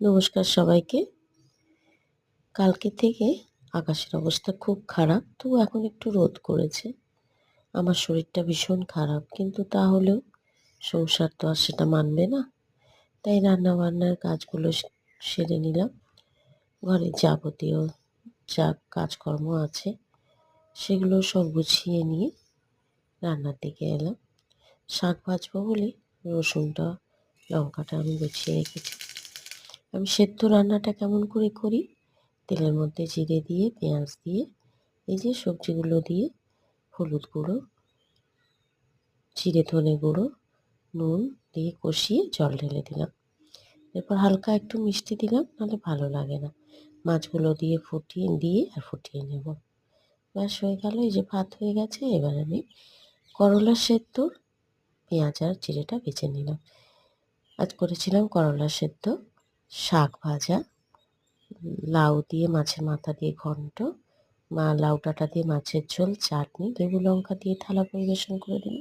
নমস্কার সবাইকে। কালকে থেকে আকাশের অবস্থা খুব খারাপ। তো এখন একটু রোদ করেছে। আমার শরীরটা ভীষণ খারাপ। কিন্তু তাহলেও সংসার তো আর সেটা মানবে না। তাই রান্নাবান্নার কাজগুলো সেরে নিলাম। ঘরের যাবতীয় যা কাজকর্ম আছে সেগুলো সব গুছিয়ে নিয়ে রান্নার দিকে এলাম। শাক ভাজবো বলে রসুনটা, লঙ্কাটা আমি গুছিয়ে রেখেছি। আমি সেদ্ধ রান্নাটা কেমন করে করি, তেলের মধ্যে জিরে দিয়ে, পেঁয়াজ দিয়ে, এই যে সবজিগুলো দিয়ে, হলুদ গুঁড়ো, জিরে ধনে গুঁড়ো, নুন দিয়ে কষিয়ে জল ঢেলে দিলাম। এরপর হালকা একটু মিষ্টি দিলাম, নাহলে ভালো লাগে না। মাছগুলো দিয়ে ফুটিয়ে নেব। ব্যাস হয়ে গেল। এই যে ভাত হয়ে গেছে। এবার আমি করলা সেদ্ধ, পেঁয়াজ আর জিরেটা ভেজে নিলাম। আজ করেছিলাম করলা সেদ্ধ, শাক ভাজা, লাউ দিয়ে মাছের মাথা দিয়ে ঘন্ট, লাউ ডাঁটা দিয়ে মাছের ঝোল, চাটনি, লেবু লঙ্কা দিয়ে থালা পরিবেশন করে দিলাম।